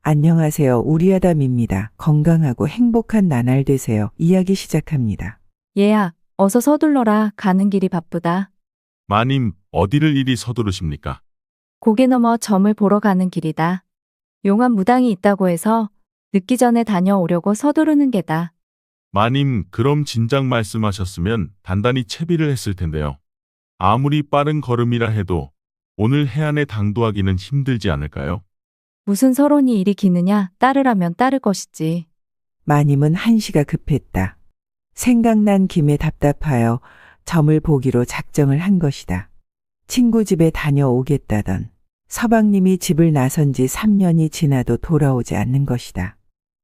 안녕하세요. 우리아담입니다. 건강하고 행복한 나날 되세요. 이야기 시작합니다. 얘야, 어서 서둘러라. 가는 길이 바쁘다. 마님, 어디를 이리 서두르십니까? 고개 넘어 점을 보러 가는 길이다. 용암 무당이 있다고 해서 늦기 전에 다녀오려고 서두르는 게다. 마님, 그럼 진작 말씀하셨으면 단단히 채비를 했을 텐데요. 아무리 빠른 걸음이라 해도 오늘 해안에 당도하기는 힘들지 않을까요? 무슨 서론이 이리 기느냐? 따르라면 따를 것이지. 마님은 한시가 급했다. 생각난 김에 답답하여 점을 보기로 작정을 한 것이다. 친구 집에 다녀오겠다던 서방님이 집을 나선 지 3년이 지나도 돌아오지 않는 것이다.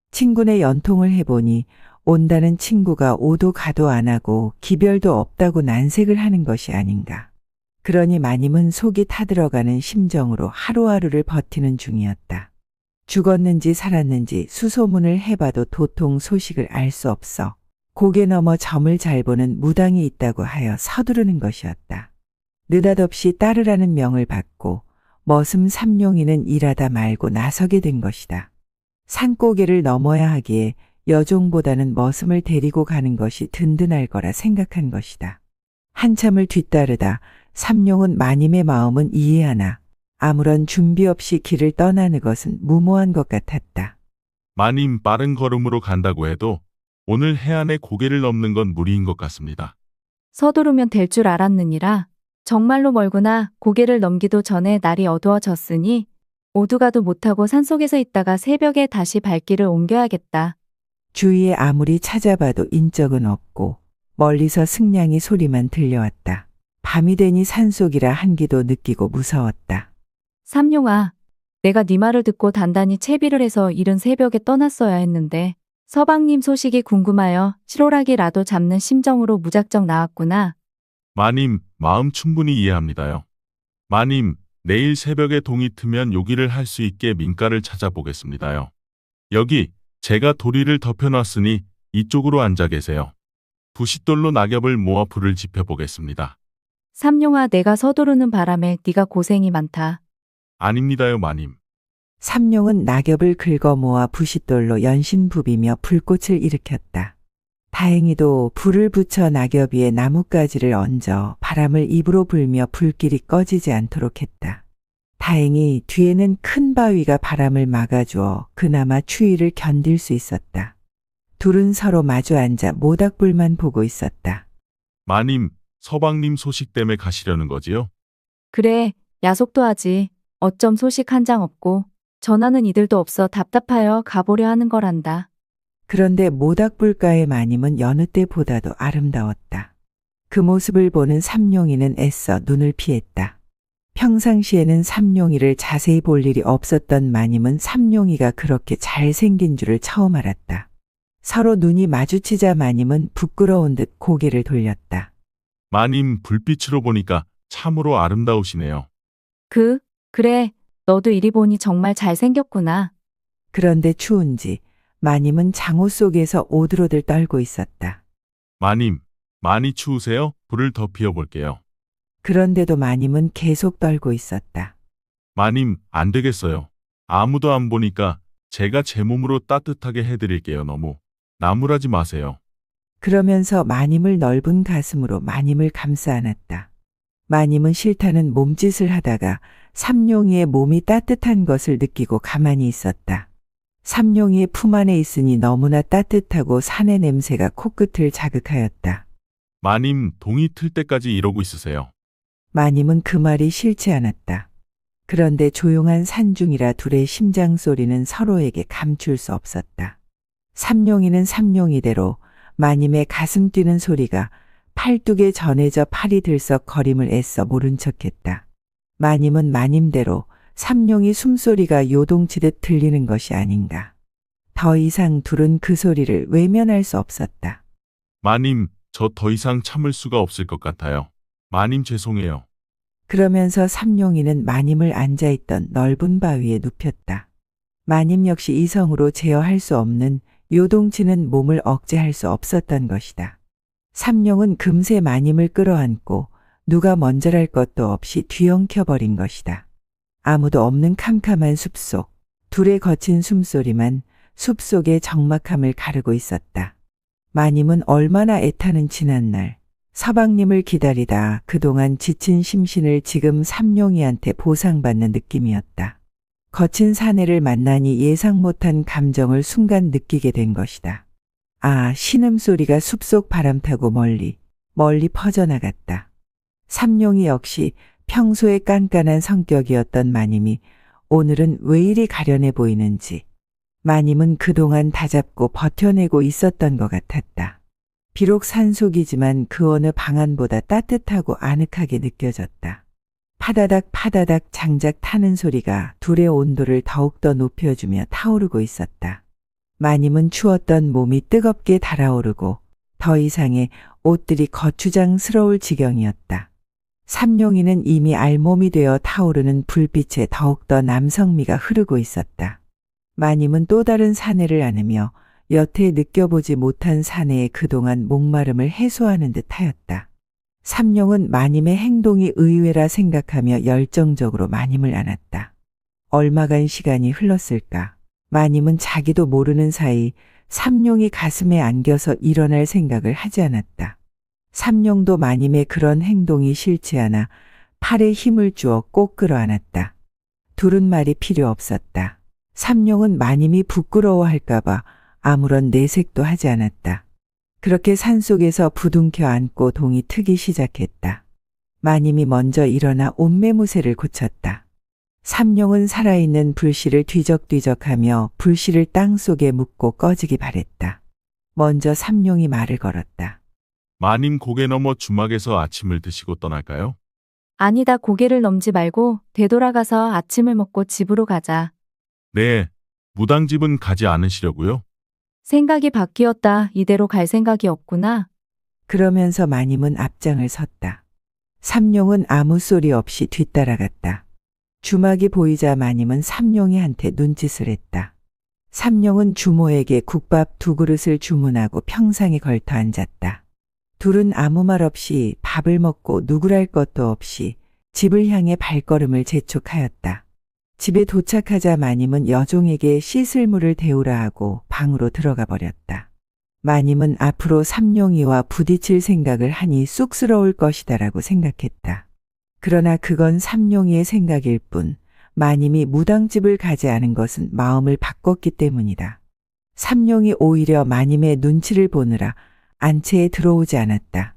친구네 연통을 해보니 온다는 친구가 오도 가도 안 하고 기별도 없다고 난색을 하는 것이 아닌가. 그러니 마님은 속이 타들어가는 심정으로 하루하루를 버티는 중이었다. 죽었는지 살았는지 수소문을 해봐도 도통 소식을 알 수 없어 고개 넘어 점을 잘 보는 무당이 있다고 하여 서두르는 것이었다. 느닷없이 따르라는 명을 받고 머슴 삼룡이는 일하다 말고 나서게 된 것이다. 산고개를 넘어야 하기에 여종보다는 머슴을 데리고 가는 것이 든든할 거라 생각한 것이다. 한참을 뒤따르다 삼룡은 마님의 마음은 이해하나 아무런 준비 없이 길을 떠나는 것은 무모한 것 같았다. 마님, 빠른 걸음으로 간다고 해도 오늘 해안에 고개를 넘는 건 무리인 것 같습니다. 서두르면 될 줄 알았느니라. 정말로 멀구나. 고개를 넘기도 전에 날이 어두워졌으니 오두가도 못하고 산속에서 있다가 새벽에 다시 발길을 옮겨야겠다. 주위에 아무리 찾아봐도 인적은 없고 멀리서 승냥이 소리만 들려왔다. 밤이 되니 산속이라 한기도 느끼고 무서웠다. 삼룡아, 내가 네 말을 듣고 단단히 채비를 해서 이른 새벽에 떠났어야 했는데 서방님 소식이 궁금하여 실오라기라도 잡는 심정으로 무작정 나왔구나. 마님, 마음 충분히 이해합니다요. 마님, 내일 새벽에 동이 트면 요기를 할 수 있게 민가를 찾아보겠습니다요. 여기 제가 도리를 덮여놨으니 이쪽으로 앉아 계세요. 부싯돌로 낙엽을 모아 불을 지펴보겠습니다. 삼룡아, 내가 서두르는 바람에 네가 고생이 많다. 아닙니다요, 마님. 삼룡은 낙엽을 긁어 모아 부싯돌로 연신 부비며 불꽃을 일으켰다. 다행히도 불을 붙여 낙엽 위에 나뭇가지를 얹어 바람을 입으로 불며 불길이 꺼지지 않도록 했다. 다행히 뒤에는 큰 바위가 바람을 막아주어 그나마 추위를 견딜 수 있었다. 둘은 서로 마주 앉아 모닥불만 보고 있었다. 마님, 서방님 소식 때문에 가시려는 거지요? 그래, 야속도 하지. 어쩜 소식 한 장 없고 전하는 이들도 없어 답답하여 가보려 하는 거란다. 그런데 모닥불가의 마님은 여느 때보다도 아름다웠다. 그 모습을 보는 삼룡이는 애써 눈을 피했다. 평상시에는 삼룡이를 자세히 볼 일이 없었던 마님은 삼룡이가 그렇게 잘생긴 줄을 처음 알았다. 서로 눈이 마주치자 마님은 부끄러운 듯 고개를 돌렸다. 마님, 불빛으로 보니까 참으로 아름다우시네요. 그래, 너도 이리 보니 정말 잘생겼구나. 그런데 추운지 마님은 장호 속에서 오들오들 떨고 있었다. 마님, 많이 추우세요? 불을 더 피워볼게요. 그런데도 마님은 계속 떨고 있었다. 마님, 안 되겠어요. 아무도 안 보니까 제가 제 몸으로 따뜻하게 해드릴게요. 너무 나무라지 마세요. 그러면서 마님을 넓은 가슴으로 마님을 감싸 안았다. 마님은 싫다는 몸짓을 하다가 삼룡이의 몸이 따뜻한 것을 느끼고 가만히 있었다. 삼룡이의 품 안에 있으니 너무나 따뜻하고 산의 냄새가 코끝을 자극하였다. 마님, 동이 틀 때까지 이러고 있으세요. 마님은 그 말이 싫지 않았다. 그런데 조용한 산중이라 둘의 심장 소리는 서로에게 감출 수 없었다. 삼룡이는 삼룡이대로 마님의 가슴 뛰는 소리가 팔뚝에 전해져 팔이 들썩 거림을 애써 모른 척했다. 마님은 마님대로 삼룡이 숨소리가 요동치듯 들리는 것이 아닌가. 더 이상 둘은 그 소리를 외면할 수 없었다. 마님, 저 더 이상 참을 수가 없을 것 같아요. 마님 죄송해요. 그러면서 삼룡이는 마님을 앉아있던 넓은 바위에 눕혔다. 마님 역시 이성으로 제어할 수 없는 요동치는 몸을 억제할 수 없었던 것이다. 삼룡은 금세 마님을 끌어안고 누가 먼저랄 것도 없이 뒤엉켜버린 것이다. 아무도 없는 캄캄한 숲속 둘의 거친 숨소리만 숲속의 적막함을 가르고 있었다. 마님은 얼마나 애타는 지난날 서방님을 기다리다 그동안 지친 심신을 지금 삼룡이한테 보상받는 느낌이었다. 거친 사내를 만나니 예상 못한 감정을 순간 느끼게 된 것이다. 아, 신음소리가 숲속 바람 타고 멀리 퍼져나갔다. 삼룡이 역시 평소에 깐깐한 성격이었던 마님이 오늘은 왜 이리 가련해 보이는지 마님은 그동안 다잡고 버텨내고 있었던 것 같았다. 비록 산속이지만 그 어느 방안보다 따뜻하고 아늑하게 느껴졌다. 파다닥 파다닥 장작 타는 소리가 둘의 온도를 더욱더 높여주며 타오르고 있었다. 마님은 추웠던 몸이 뜨겁게 달아오르고 더 이상의 옷들이 거추장스러울 지경이었다. 삼룡이는 이미 알몸이 되어 타오르는 불빛에 더욱더 남성미가 흐르고 있었다. 마님은 또 다른 사내를 안으며 여태 느껴보지 못한 사내의 그동안 목마름을 해소하는 듯하였다. 삼룡은 마님의 행동이 의외라 생각하며 열정적으로 마님을 안았다. 얼마간 시간이 흘렀을까? 마님은 자기도 모르는 사이 삼룡이 가슴에 안겨서 일어날 생각을 하지 않았다. 삼룡도 마님의 그런 행동이 싫지 않아 팔에 힘을 주어 꼭 끌어안았다. 둘은 말이 필요 없었다. 삼룡은 마님이 부끄러워할까봐 아무런 내색도 하지 않았다. 그렇게 산속에서 부둥켜 안고 동이 트기 시작했다. 마님이 먼저 일어나 옷매무새를 고쳤다. 삼룡은 살아있는 불씨를 뒤적뒤적하며 불씨를 땅속에 묻고 꺼지기 바랬다. 먼저 삼룡이 말을 걸었다. 마님 고개 넘어 주막에서 아침을 드시고 떠날까요? 아니다, 고개를 넘지 말고 되돌아가서 아침을 먹고 집으로 가자. 네, 무당집은 가지 않으시려고요? 생각이 바뀌었다. 이대로 갈 생각이 없구나. 그러면서 마님은 앞장을 섰다. 삼룡은 아무 소리 없이 뒤따라갔다. 주막이 보이자 마님은 삼룡이한테 눈짓을 했다. 삼룡은 주모에게 국밥 2그릇을 주문하고 평상에 걸터 앉았다. 둘은 아무 말 없이 밥을 먹고 누구랄 것도 없이 집을 향해 발걸음을 재촉하였다. 집에 도착하자 마님은 여종에게 씻을 물을 데우라 하고 방으로 들어가 버렸다. 마님은 앞으로 삼룡이와 부딪힐 생각을 하니 쑥스러울 것이다라고 생각했다. 그러나 그건 삼룡이의 생각일 뿐 마님이 무당집을 가지 않은 것은 마음을 바꿨기 때문이다. 삼룡이 오히려 마님의 눈치를 보느라 안채에 들어오지 않았다.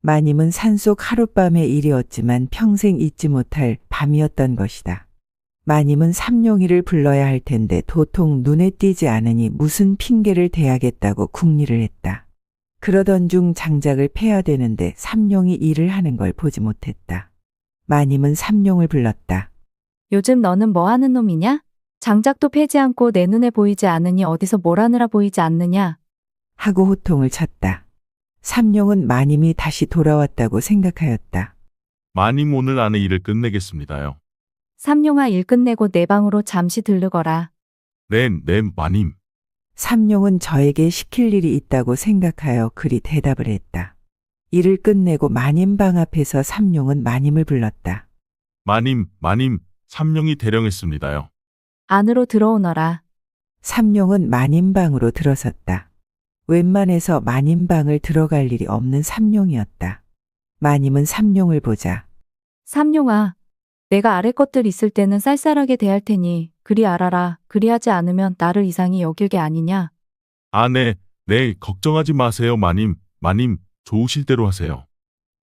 마님은 산속 하룻밤의 일이었지만 평생 잊지 못할 밤이었던 것이다. 마님은 삼룡이를 불러야 할 텐데 도통 눈에 띄지 않으니 무슨 핑계를 대야겠다고 궁리를 했다. 그러던 중 장작을 패야 되는데 삼룡이 일을 하는 걸 보지 못했다. 마님은 삼룡을 불렀다. 요즘 너는 뭐 하는 놈이냐? 장작도 패지 않고 내 눈에 보이지 않으니 어디서 뭘 하느라 보이지 않느냐? 하고 호통을 쳤다. 삼룡은 마님이 다시 돌아왔다고 생각하였다. 마님 오늘 안에 일을 끝내겠습니다요. 삼룡아, 일 끝내고 내 방으로 잠시 들르거라. 네, 마님. 삼룡은 저에게 시킬 일이 있다고 생각하여 그리 대답을 했다. 일을 끝내고 마님 방 앞에서 삼룡은 마님을 불렀다. 마님, 삼룡이 대령했습니다요. 안으로 들어오너라. 삼룡은 마님 방으로 들어섰다. 웬만해서 마님 방을 들어갈 일이 없는 삼룡이었다. 마님은 삼룡을 보자. 삼룡아, 내가 아래 것들 있을 때는 쌀쌀하게 대할 테니 그리 알아라. 그리하지 않으면 나를 이상히 여길 게 아니냐. 아, 네, 걱정하지 마세요, 마님. 좋으실 대로 하세요.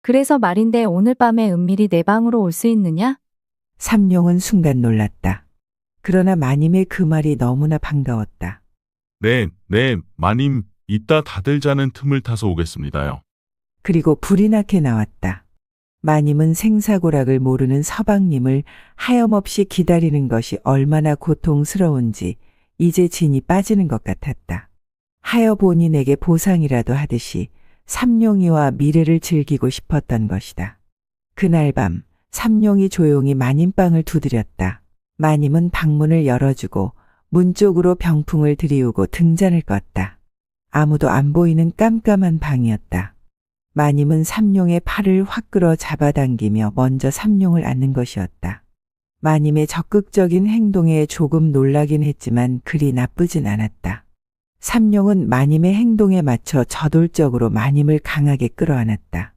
그래서 말인데 오늘 밤에 은밀히 내 방으로 올 수 있느냐? 삼룡은 순간 놀랐다. 그러나 마님의 그 말이 너무나 반가웠다. 네, 마님. 이따 다들 자는 틈을 타서 오겠습니다요. 그리고 불이 나게 나왔다. 마님은 생사고락을 모르는 서방님을 하염없이 기다리는 것이 얼마나 고통스러운지 이제 진이 빠지는 것 같았다. 하여 본인에게 보상이라도 하듯이 삼룡이와 미래를 즐기고 싶었던 것이다. 그날 밤 삼룡이 조용히 마님방을 두드렸다. 마님은 방문을 열어주고 문 쪽으로 병풍을 들이우고 등잔을 껐다. 아무도 안 보이는 깜깜한 방이었다. 마님은 삼룡의 팔을 확 끌어 잡아당기며 먼저 삼룡을 안는 것이었다. 마님의 적극적인 행동에 조금 놀라긴 했지만 그리 나쁘진 않았다. 삼룡은 마님의 행동에 맞춰 저돌적으로 마님을 강하게 끌어안았다.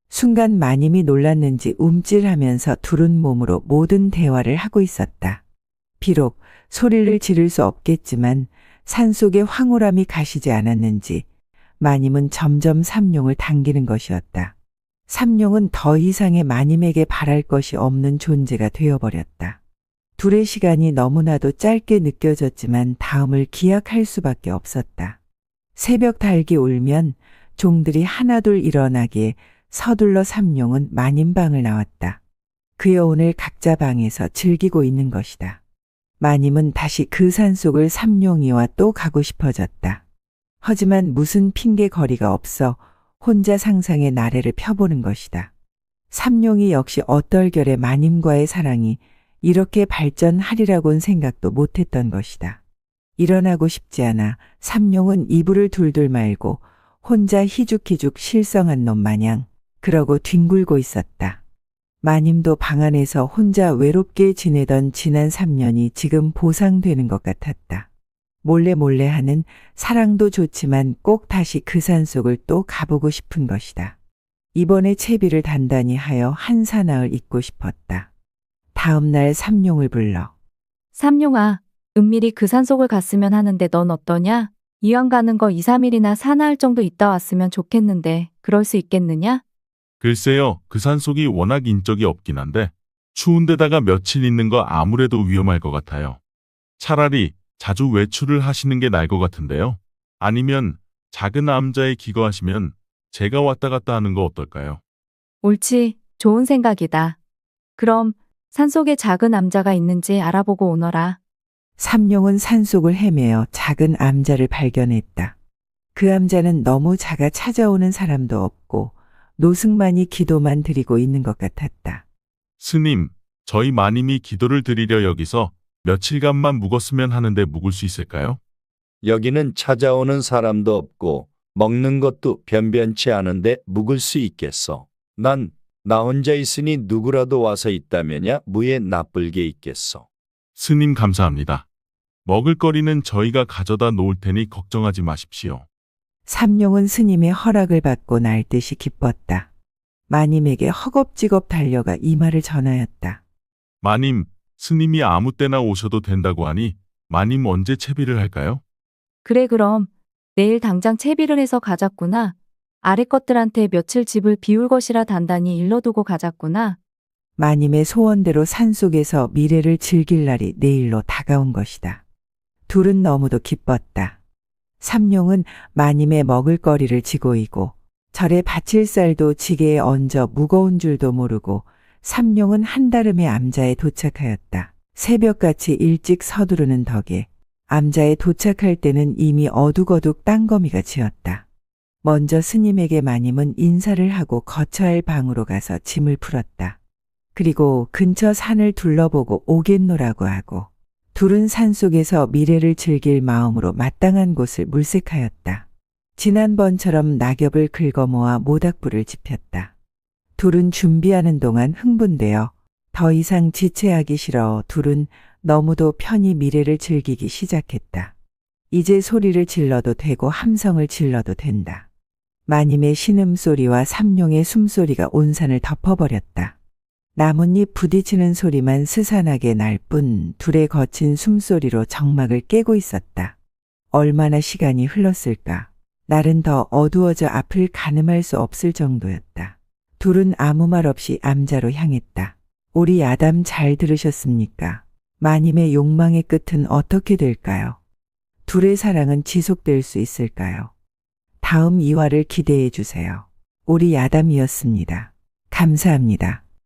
순간 마님이 놀랐는지 움찔하면서 두른 몸으로 모든 대화를 하고 있었다. 비록 소리를 지를 수 없겠지만 산속의 황홀함이 가시지 않았는지 마님은 점점 삼룡을 당기는 것이었다. 삼룡은 더 이상의 마님에게 바랄 것이 없는 존재가 되어버렸다. 둘의 시간이 너무나도 짧게 느껴졌지만 다음을 기약할 수밖에 없었다. 새벽 닭이 울면 종들이 하나둘 일어나기에 서둘러 삼룡은 마님 방을 나왔다. 그 여운을 각자 방에서 즐기고 있는 것이다. 마님은 다시 그 산속을 삼룡이와 또 가고 싶어졌다. 하지만 무슨 핑계거리가 없어 혼자 상상의 나래를 펴보는 것이다. 삼룡이 역시 얼떨결에 마님과의 사랑이 이렇게 발전하리라고는 생각도 못했던 것이다. 일어나고 싶지 않아 삼룡은 이불을 둘둘 말고 혼자 희죽희죽 실성한 놈 마냥 그러고 뒹굴고 있었다. 마님도 방 안에서 혼자 외롭게 지내던 지난 3년이 지금 보상되는 것 같았다. 몰래 하는 사랑도 좋지만 꼭 다시 그 산속을 또 가보고 싶은 것이다. 이번에 채비를 단단히 하여 한 사나흘 있고 싶었다. 다음 날 삼룡을 불러 삼룡아, 은밀히 그 산속을 갔으면 하는데 넌 어떠냐? 이왕 가는 거 2, 3일이나 사나흘 정도 있다 왔으면 좋겠는데 그럴 수 있겠느냐? 글쎄요, 그 산속이 워낙 인적이 없긴 한데 추운 데다가 며칠 있는 거 아무래도 위험할 것 같아요. 차라리 자주 외출을 하시는 게 나을 것 같은데요. 아니면 작은 남자에 기거하시면 제가 왔다 갔다 하는 거 어떨까요? 옳지, 좋은 생각이다. 그럼 산속에 작은 암자가 있는지 알아보고 오너라. 삼룡은 산속을 헤매어 작은 암자를 발견했다. 그 암자는 너무 작아 찾아오는 사람도 없고 노승만이 기도만 드리고 있는 것 같았다. 스님, 저희 마님이 기도를 드리려 여기서 며칠간만 묵었으면 하는데 묵을 수 있을까요? 여기는 찾아오는 사람도 없고 먹는 것도 변변치 않은데 묵을 수 있겠어. 나 혼자 있으니 누구라도 와서 있다면야 무에 나쁠게 있겠어. 스님 감사합니다. 먹을거리는 저희가 가져다 놓을 테니 걱정하지 마십시오. 삼룡은 스님의 허락을 받고 날듯이 기뻤다. 마님에게 허겁지겁 달려가 이 말을 전하였다. 마님, 스님이 아무 때나 오셔도 된다고 하니 마님 언제 채비를 할까요? 그래 그럼 내일 당장 채비를 해서 가자꾸나. 아래 것들한테 며칠 집을 비울 것이라 단단히 일러두고 가자꾸나. 마님의 소원대로 산속에서 미래를 즐길 날이 내일로 다가온 것이다. 둘은 너무도 기뻤다. 삼룡은 마님의 먹을거리를 지고이고 절에 바칠 쌀도 지게에 얹어 무거운 줄도 모르고 삼룡은 한달음에 암자에 도착하였다. 새벽같이 일찍 서두르는 덕에 암자에 도착할 때는 이미 어둑어둑 땅거미가 지었다. 먼저 스님에게 마님은 인사를 하고 거처 할 방으로 가서 짐을 풀었다. 그리고 근처 산을 둘러보고 오겠노라고 하고 둘은 산속에서 미래를 즐길 마음으로 마땅한 곳을 물색하였다. 지난번처럼 낙엽을 긁어모아 모닥불을 지폈다. 둘은 준비하는 동안 흥분되어 더 이상 지체하기 싫어 둘은 너무도 편히 미래를 즐기기 시작했다. 이제 소리를 질러도 되고 함성을 질러도 된다. 마님의 신음소리와 삼룡의 숨소리가 온 산을 덮어버렸다. 나뭇잎 부딪히는 소리만 스산하게 날 뿐 둘의 거친 숨소리로 정막을 깨고 있었다. 얼마나 시간이 흘렀을까. 날은 더 어두워져 앞을 가늠할 수 없을 정도였다. 둘은 아무 말 없이 암자로 향했다. 우리 야담 잘 들으셨습니까? 마님의 욕망의 끝은 어떻게 될까요? 둘의 사랑은 지속될 수 있을까요? 다음 2화를 기대해 주세요. 우리 야담이었습니다. 감사합니다.